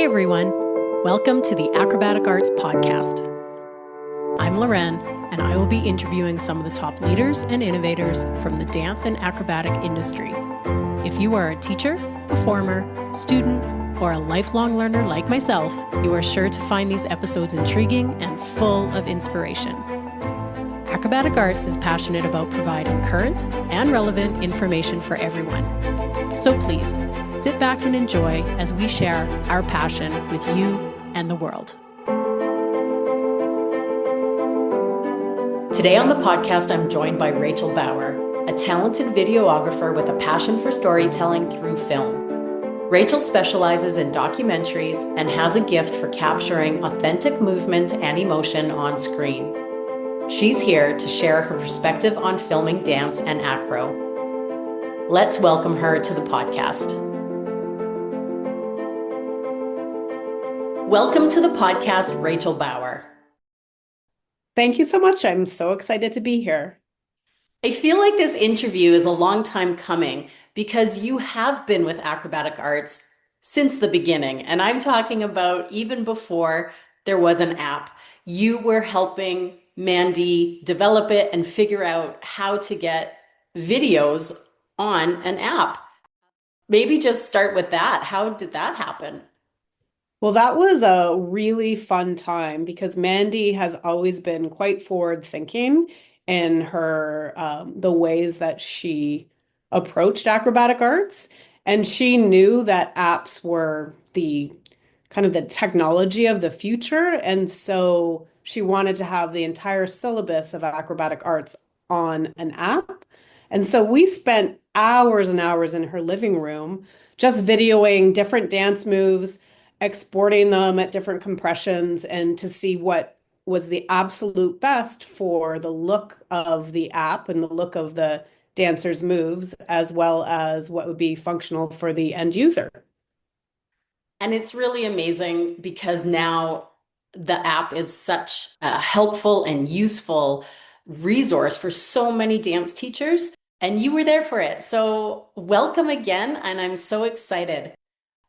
Hey everyone, welcome to the Acrobatic Arts podcast. I'm Loren, and I will be interviewing some of the top leaders and innovators from the dance and acrobatic industry. If you are a teacher, performer, student, or a lifelong learner like myself, you are sure to find these episodes intriguing and full of inspiration. Acrobatic Arts is passionate about providing current and relevant information for everyone. So please, sit back and enjoy as we share our passion with you and the world. Today on the podcast, I'm joined by Rachel Bauer, a talented videographer with a passion for storytelling through film. Rachel specializes in documentaries and has a gift for capturing authentic movement and emotion on screen. She's here to share her perspective on filming dance and acro. Let's welcome her to the podcast. Welcome to the podcast, Rachel Bauer. Thank you so much. I'm so excited to be here. I feel like this interview is a long time coming because you have been with Acrobatic Arts since the beginning. And I'm talking about even before there was an app. You were helping Mandy develop it and figure out how to get videos on an app. Maybe just start with that. How did that happen? Well, that was a really fun time because Mandy has always been quite forward thinking in her the ways that she approached acrobatic arts. And she knew that apps were the kind of the technology of the future. And so she wanted to have the entire syllabus of acrobatic arts on an app. And so we spent hours and hours in her living room just videoing different dance moves, exporting them at different compressions, and to see what was the absolute best for the look of the app and the look of the dancer's moves, as well as what would be functional for the end user. And it's really amazing because now the app is such a helpful and useful resource for so many dance teachers. And you were there for it. So welcome again. And I'm so excited.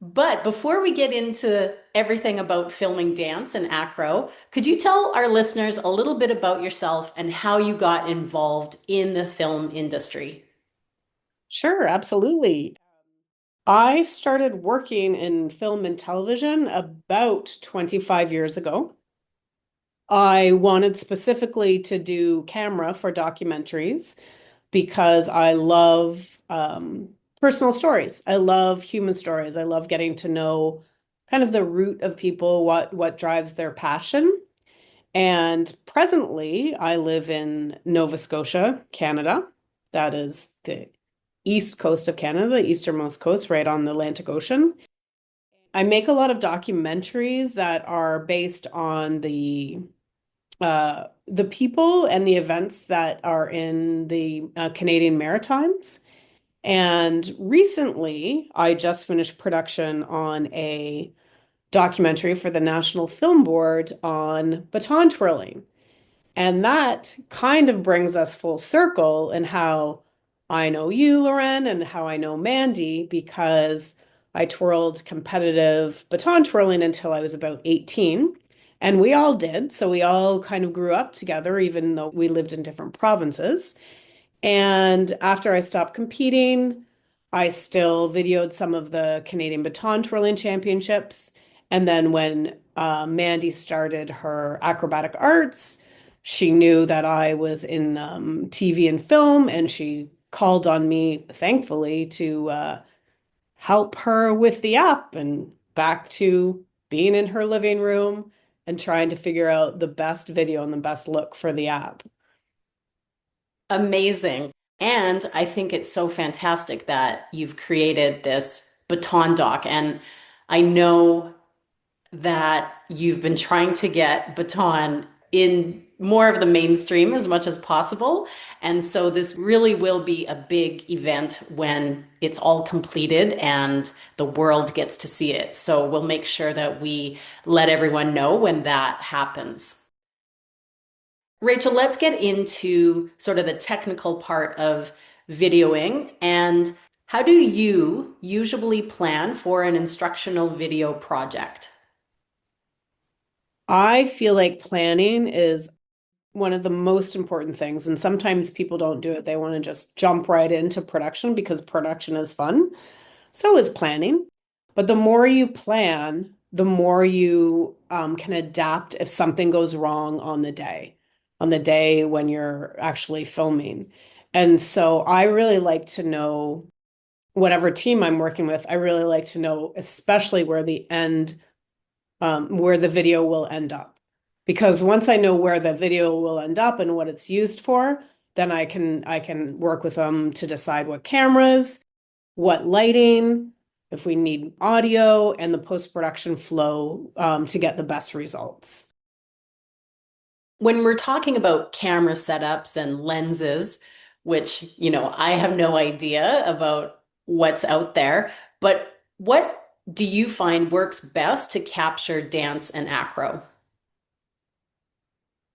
But before we get into everything about filming dance and acro, could you tell our listeners a little bit about yourself and how you got involved in the film industry? Sure, absolutely. I started working in film and television about 25 years ago. I wanted specifically to do camera for documentaries because I love personal stories. I love human stories. I love getting to know kind of the root of people, what drives their passion. And presently, I live in Nova Scotia, Canada. That is the east coast of Canada, the easternmost coast, right on the Atlantic Ocean. I make a lot of documentaries that are based on the people and the events that are in the Canadian Maritimes. And recently, I just finished production on a documentary for the National Film Board on baton twirling. And that kind of brings us full circle in how I know you, Loren, and how I know Mandy, because I twirled competitive baton twirling until I was about 18. And we all did. So we all kind of grew up together, even though we lived in different provinces. And after I stopped competing, I still videoed some of the Canadian Baton Twirling Championships. And then when Mandy started her acrobatic arts, she knew that I was in TV and film, and she called on me, thankfully, to help her with the app and back to being in her living room and trying to figure out the best video and the best look for the app. Amazing. And I think it's so fantastic that you've created this baton doc. And I know that you've been trying to get baton in more of the mainstream as much as possible. And so this really will be a big event when it's all completed and the world gets to see it. So we'll make sure that we let everyone know when that happens. Rachel, let's get into sort of the technical part of videoing. And How do you usually plan for an instructional video project? I feel like planning is one of the most important things, and sometimes people don't do it. They want to just jump right into production because production is fun. So is planning. But the more you plan, the more you can adapt if something goes wrong on the day when you're actually filming. And so I really like to know whatever team I'm working with, I really like to know especially where the video will end up. Because once I know where the video will end up and what it's used for, then I can work with them to decide what cameras, what lighting, if we need audio, and the post-production flow to get the best results. When we're talking about camera setups and lenses, which, I have no idea about what's out there, but what do you find works best to capture dance and acro?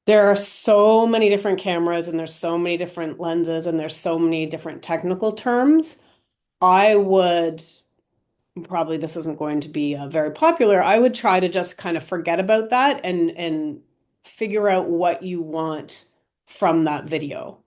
There are so many different cameras and there's so many different lenses and there's so many different technical terms. I would probably this isn't going to be very popular. I would try to just kind of forget about that and figure out what you want from that video.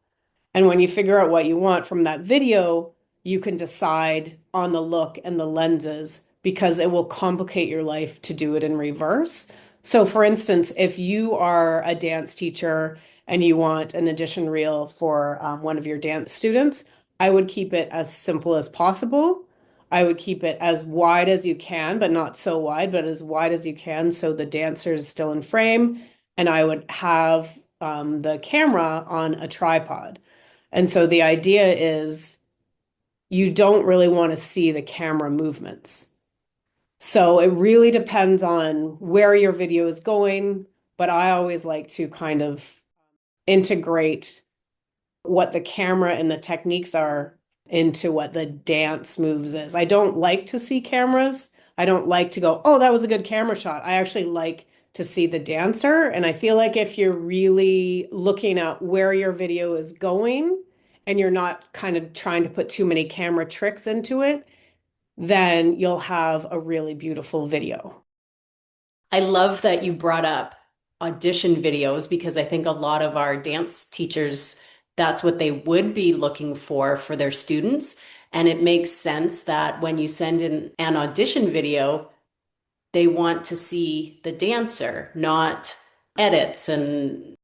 And when you figure out what you want from that video, you can decide on the look and the lenses because it will complicate your life to do it in reverse. So, for instance, if you are a dance teacher and you want an audition reel for one of your dance students, I would keep it as simple as possible. I would keep it as wide as you can, but not so wide, but as wide as you can so the dancer is still in frame. And I would have the camera on a tripod. And so the idea is you don't really want to see the camera movements. So it really depends on where your video is going, but I always like to kind of integrate what the camera and the techniques are into what the dance moves is. I don't like to see cameras. I don't like to go, oh, that was a good camera shot. I actually like to see the dancer. And I feel like if you're really looking at where your video is going and you're not kind of trying to put too many camera tricks into it, then you'll have a really beautiful video. I love that you brought up audition videos because I think a lot of our dance teachers, that's what they would be looking for their students. And it makes sense that when you send in an audition video, they want to see the dancer, not edits and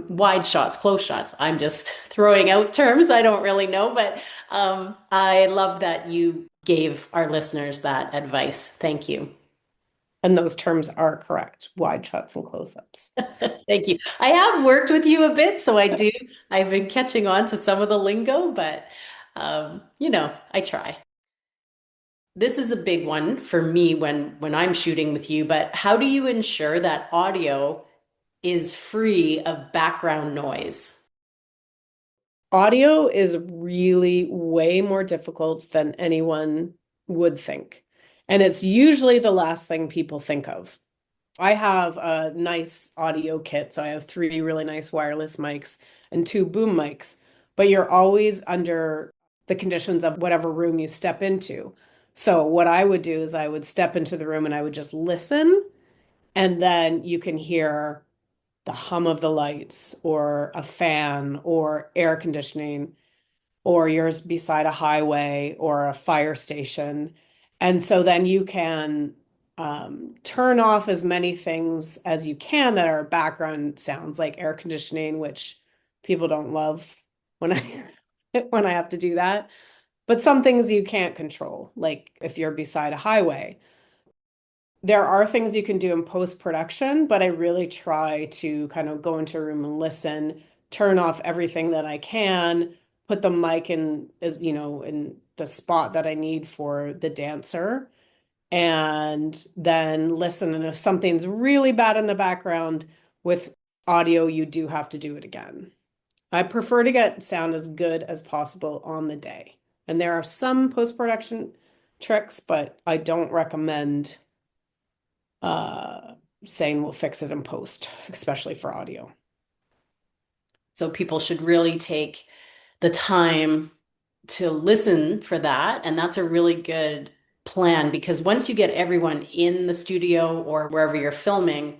wide shots, close shots. I'm just throwing out terms I don't really know, but I love that you gave our listeners that advice. Thank you. And those terms are correct, wide shots and close-ups. Thank you. I have worked with you a bit, so I've been catching on to some of the lingo, but I try. This is a big one for me when I'm shooting with you, but how do you ensure that audio is free of background noise? Audio is really way more difficult than anyone would think. And it's usually the last thing people think of. I have a nice audio kit. So I have three really nice wireless mics and two boom mics, but you're always under the conditions of whatever room you step into. So what I would do is I would step into the room and I would just listen, and then you can hear the hum of the lights or a fan or air conditioning, or you're beside a highway or a fire station. And so then you can turn off as many things as you can that are background sounds like air conditioning, which people don't love when I when I have to do that. But some things you can't control, like if you're beside a highway. There are things you can do in post-production, but I really try to kind of go into a room and listen, turn off everything that I can, put the mic in as, in the spot that I need for the dancer, and then listen. And if something's really bad in the background with audio, you do have to do it again. I prefer to get sound as good as possible on the day. And there are some post-production tricks, but I don't recommend uh, saying we'll fix it in post, especially for audio. So people should really take the time to listen for that. And that's a really good plan because once you get everyone in the studio or wherever you're filming,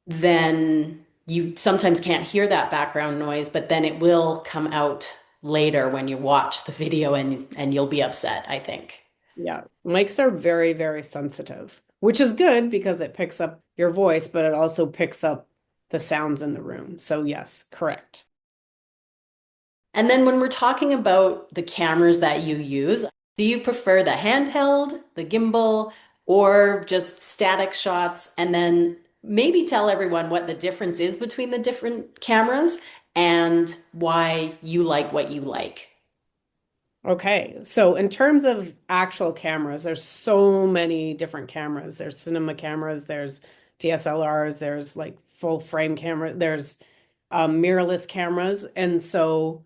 then you sometimes can't hear that background noise, but then it will come out later when you watch the video and you'll be upset, I think. Yeah, mics are very, very sensitive, which is good because it picks up your voice, but it also picks up the sounds in the room. So yes, correct. And then when we're talking about the cameras that you use, do you prefer the handheld, the gimbal, or just static shots? And then maybe tell everyone what the difference is between the different cameras and why you like what you like. Okay, so in terms of actual cameras, there's so many different cameras. There's cinema cameras, there's DSLRs, there's like full frame camera, there's mirrorless cameras. And so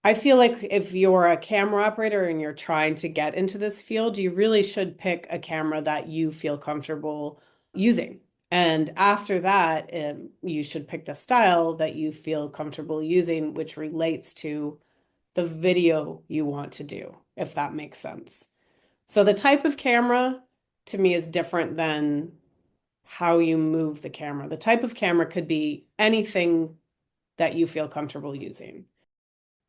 I feel like if you're a camera operator and you're trying to get into this field, you really should pick a camera that you feel comfortable using. And after that, you should pick the style that you feel comfortable using, which relates to the video you want to do, if that makes sense. So the type of camera to me is different than how you move the camera. The type of camera could be anything that you feel comfortable using.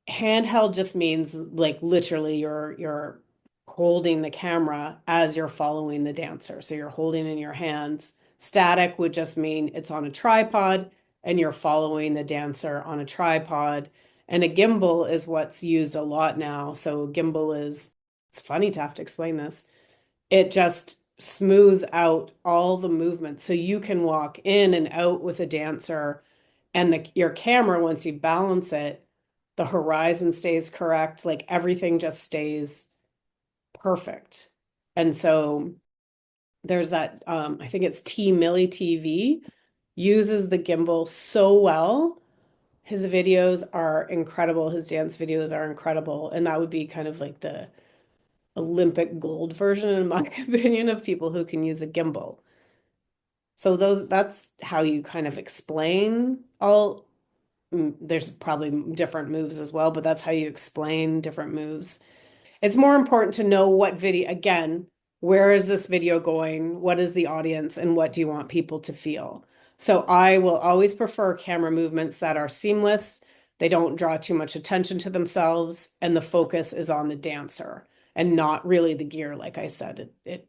Handheld just means like literally you're holding the camera as you're following the dancer. So you're holding in your hands. Static would just mean it's on a tripod and you're following the dancer on a tripod. And a gimbal is what's used a lot now. So gimbal is, it's funny to have to explain this. It just smooths out all the movements. So you can walk in and out with a dancer and your camera, once you balance it, the horizon stays correct, like everything just stays perfect. And so there's that, I think it's T Millie TV uses the gimbal so well. His videos are incredible. His dance videos are incredible. And that would be kind of like the Olympic gold version, in my opinion, of people who can use a gimbal. So that's how you kind of explain all. There's probably different moves as well, but that's how you explain different moves. It's more important to know what video, again, where is this video going? What is the audience and what do you want people to feel? So I will always prefer camera movements that are seamless. They don't draw too much attention to themselves and the focus is on the dancer and not really the gear. Like I said,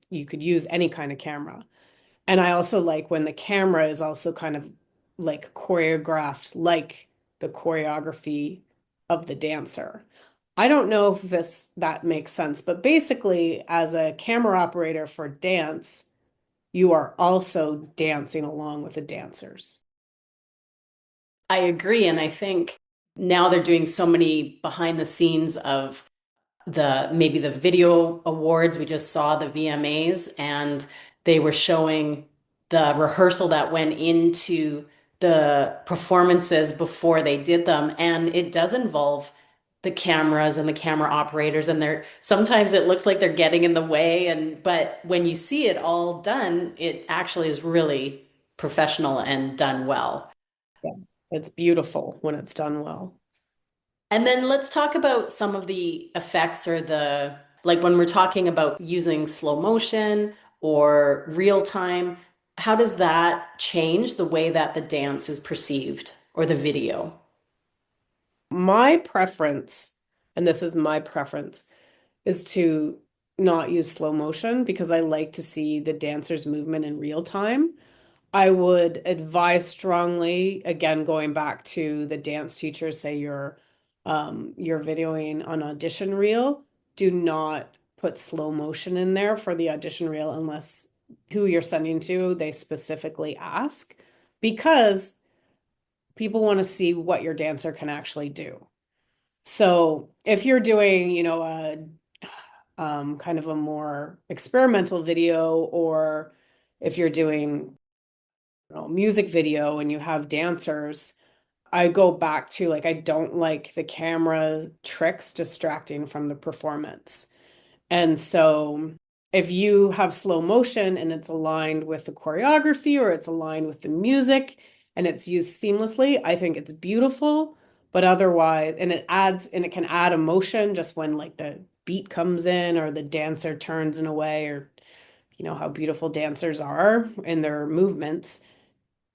you could use any kind of camera. And I also like when the camera is also kind of like choreographed, like the choreography of the dancer. I don't know if that makes sense, but basically, as a camera operator for dance, you are also dancing along with the dancers. I agree. And I think now they're doing so many behind the scenes of the maybe the video awards. We just saw the VMAs and they were showing the rehearsal that went into the performances before they did them. And it does involve the cameras and the camera operators and they're sometimes it looks like they're getting in the way and but when you see it all done, it actually is really professional and done well. Yeah. It's beautiful when it's done well. And then let's talk about some of the effects or the, like when we're talking about using slow motion or real time, how does that change the way that the dance is perceived or the video? My preference, and this is my preference, is to not use slow motion because I like to see the dancer's movement in real time. I would advise strongly, again, going back to the dance teachers, say you're videoing an audition reel, do not put slow motion in there for the audition reel unless who you're sending to, they specifically ask, because people want to see what your dancer can actually do. So if you're doing, a kind of a more experimental video, or if you're doing music video and you have dancers, I go back to like I don't like the camera tricks distracting from the performance. And so if you have slow motion and it's aligned with the choreography or it's aligned with the music and it's used seamlessly, I think it's beautiful. but otherwise, and it can add emotion just when like the beat comes in or the dancer turns in a way, or you know how beautiful dancers are in their movements.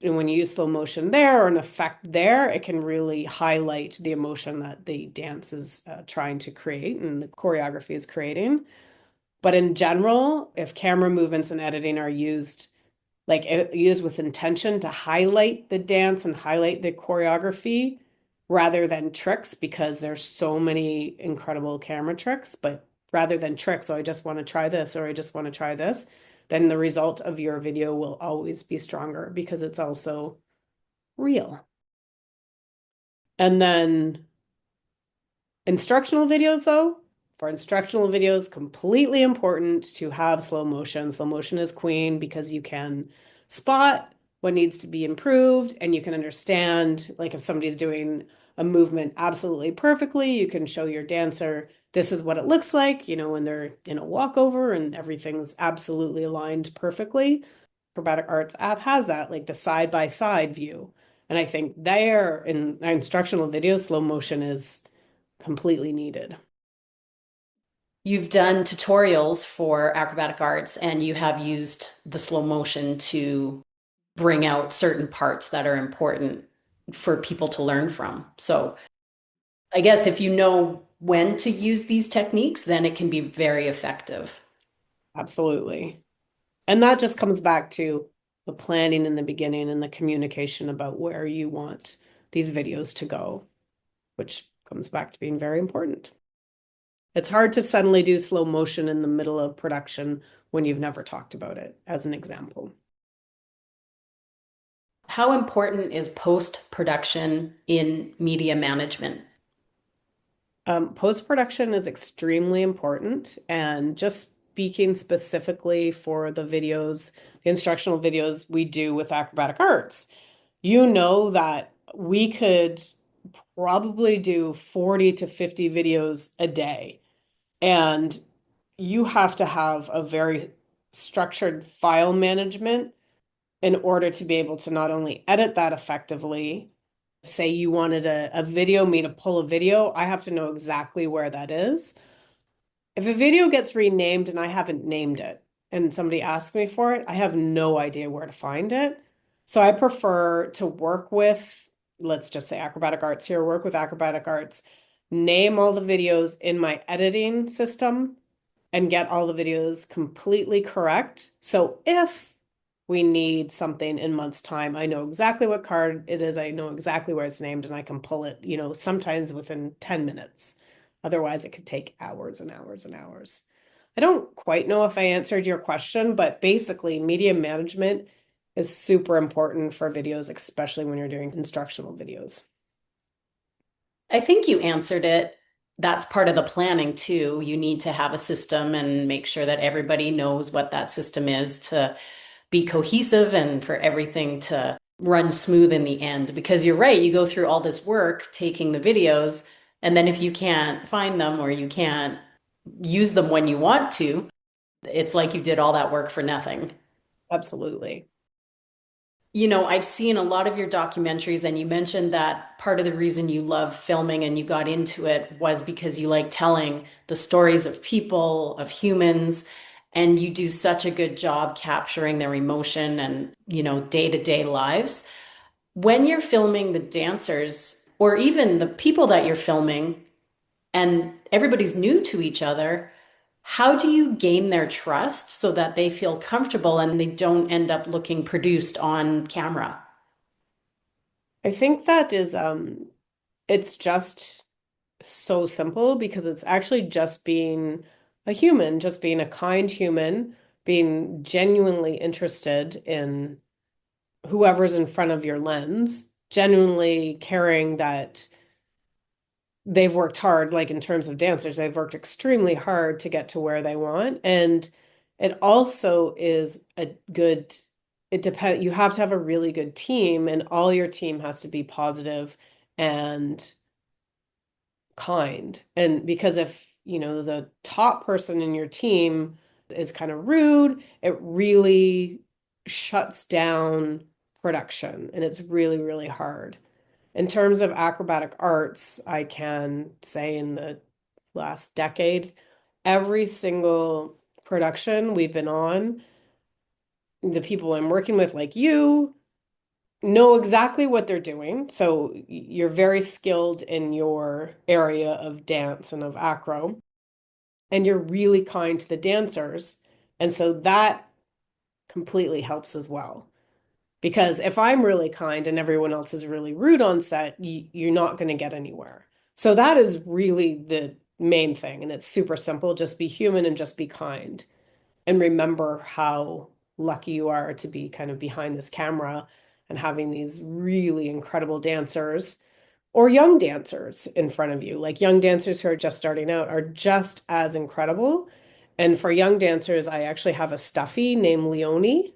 And when you use slow motion there or an effect there, it can really highlight the emotion that the dance is trying to create and the choreography is creating. But in general, if camera movements and editing are used used with intention to highlight the dance and highlight the choreography rather than tricks, because there's so many incredible camera tricks, but rather than tricks, so I just want to try this or I just want to try this, then the result of your video will always be stronger because it's also real. And then instructional videos, though, for instructional videos, completely important to have slow motion. Slow motion is queen because you can spot what needs to be improved and you can understand, like if somebody's doing a movement absolutely perfectly, you can show your dancer, this is what it looks like, you know, when they're in a walkover and everything's absolutely aligned perfectly. Acrobatic Arts app has that, like the side by side view. And I think there in instructional videos, slow motion is completely needed. You've done tutorials for acrobatic arts and you have used the slow motion to bring out certain parts that are important for people to learn from. So I guess if you know when to use these techniques, then it can be very effective. Absolutely. And that just comes back to the planning in the beginning and the communication about where you want these videos to go, which comes back to being very important. It's hard to suddenly do slow motion in the middle of production when you've never talked about it, as an example. How important is post-production in media management? Post-production is extremely important. And just speaking specifically for the videos, the instructional videos we do with Acrobatic Arts, you know that we could probably do 40 to 50 videos a day. And you have to have a very structured file management in order to be able to not only edit that effectively. Say you wanted a video, me to pull a video, I have to know exactly where that is. If a video gets renamed and I haven't named it and somebody asks me for it, I have no idea where to find it. So I prefer to work with, let's just say Acrobatic Arts here, work with Acrobatic Arts, name all the videos in my editing system and get all the videos completely correct. So if we need something in months' time, I know exactly what card it is, I know exactly where it's named, and I can pull it, you know, sometimes within 10 minutes. Otherwise, it could take hours and hours and hours. I don't quite know if I answered your question, but basically, media management is super important for videos, especially when you're doing instructional videos. I think you answered it. That's part of the planning too. You need to have a system and make sure that everybody knows what that system is to be cohesive and for everything to run smooth in the end. Because you're right, you go through all this work taking the videos, and then if you can't find them or you can't use them when you want to, it's like you did all that work for nothing. Absolutely. You know, I've seen a lot of your documentaries, and you mentioned that part of the reason you love filming and you got into it was because you like telling the stories of people, of humans, and you do such a good job capturing their emotion and, you know, day-to-day lives. When you're filming the dancers, or even the people that you're filming, and everybody's new to each other, how do you gain their trust so that they feel comfortable and they don't end up looking produced on camera? I think that is it's just so simple because it's actually just being a human, just being a kind human, being genuinely interested in whoever's in front of your lens, genuinely caring that they've worked hard, like in terms of dancers, they've worked extremely hard to get to where they want. And it also is a good, it depends, you have to have a really good team, and all your team has to be positive and kind. And because if, you know, the top person in your team is kind of rude, it really shuts down production and it's really, really hard. In terms of acrobatic arts, I can say in the last decade, every single production we've been on, the people I'm working with, like you, know exactly what they're doing. So you're very skilled in your area of dance and of acro, and you're really kind to the dancers. And so that completely helps as well. Because if I'm really kind and everyone else is really rude on set, you're not going to get anywhere. So that is really the main thing. And it's super simple. Just be human and just be kind. And remember how lucky you are to be kind of behind this camera and having these really incredible dancers or young dancers in front of you. Like young dancers who are just starting out are just as incredible. And for young dancers, I actually have a stuffy named Leonie.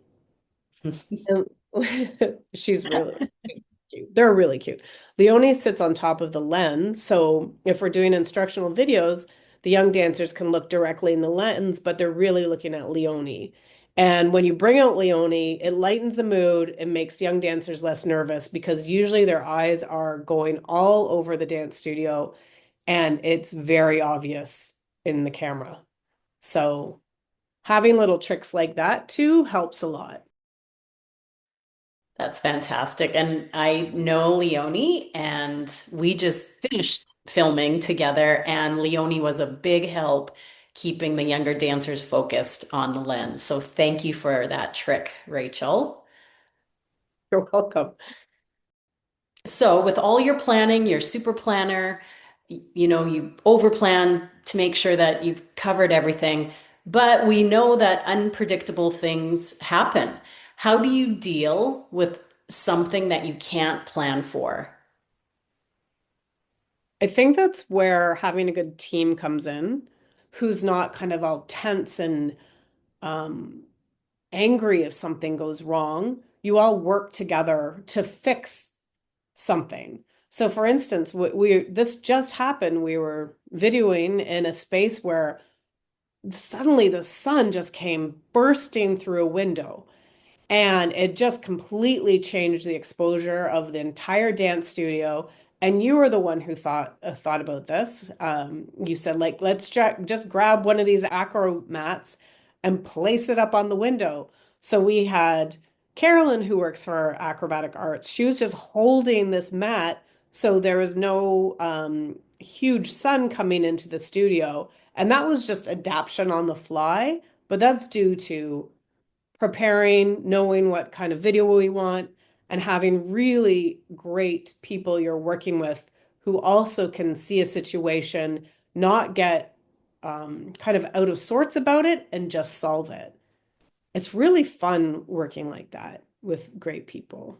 And she's really cute. They're really cute. Leonie sits on top of the lens. So if we're doing instructional videos, the young dancers can look directly in the lens, but they're really looking at Leonie. And when you bring out Leonie, it lightens the mood and makes young dancers less nervous because usually their eyes are going all over the dance studio and it's very obvious in the camera. So having little tricks like that too helps a lot. That's fantastic. And I know Leonie, and we just finished filming together, and Leonie was a big help keeping the younger dancers focused on the lens. So thank you for that trick, Rachel. You're welcome. So with all your planning, your super planner, you overplan to make sure that you've covered everything, but we know that unpredictable things happen. How do you deal with something that you can't plan for? I think that's where having a good team comes in, who's not kind of all tense and um, angry if something goes wrong. You all work together to fix something. So, for instance, this just happened. We were videoing in a space where suddenly the sun just came bursting through a window. And it just completely changed the exposure of the entire dance studio. And you were the one who thought about this. You said, like, let's just grab one of these acro mats and place it up on the window. So we had Carolyn, who works for Acrobatic Arts. She was just holding this mat, so there was no huge sun coming into the studio. And that was just adaptation on the fly, but that's due to preparing, knowing what kind of video we want, and having really great people you're working with who also can see a situation, not get kind of out of sorts about it and just solve it. It's really fun working like that with great people.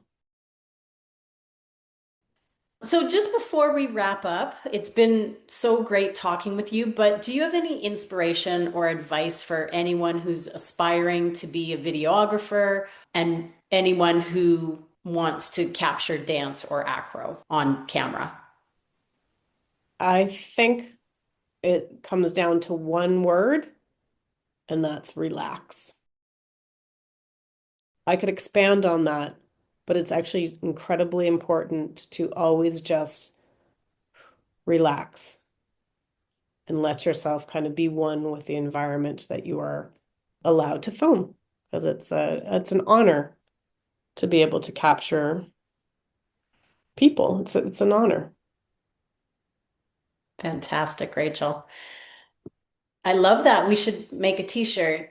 So, just before we wrap up, it's been so great talking with you, but do you have any inspiration or advice for anyone who's aspiring to be a videographer and anyone who wants to capture dance or acro on camera? I think it comes down to one word, and that's relax. I could expand on that, but it's actually incredibly important to always just relax and let yourself kind of be one with the environment that you are allowed to film, because it's an honor to be able to capture people. It's an honor. Fantastic, Rachel. I love that. We should make a t-shirt.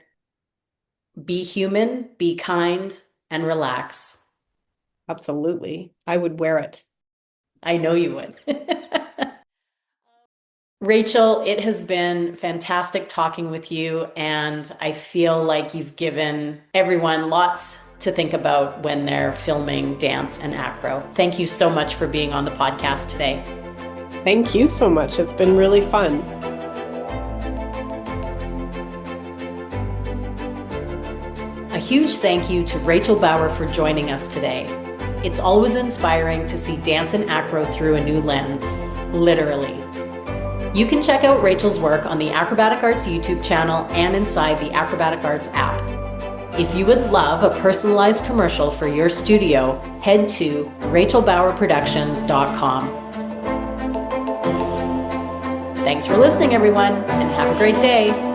Be human, be kind, and relax. Absolutely. I would wear it. I know you would. Rachel, it has been fantastic talking with you, and I feel like you've given everyone lots to think about when they're filming dance and acro. Thank you so much for being on the podcast today. Thank you so much. It's been really fun. A huge thank you to Rachel Bauer for joining us today. It's always inspiring to see dance and acro through a new lens, literally. You can check out Rachel's work on the Acrobatic Arts YouTube channel and inside the Acrobatic Arts app. If you would love a personalized commercial for your studio, head to rachelbauerproductions.com. Thanks for listening, everyone, and have a great day.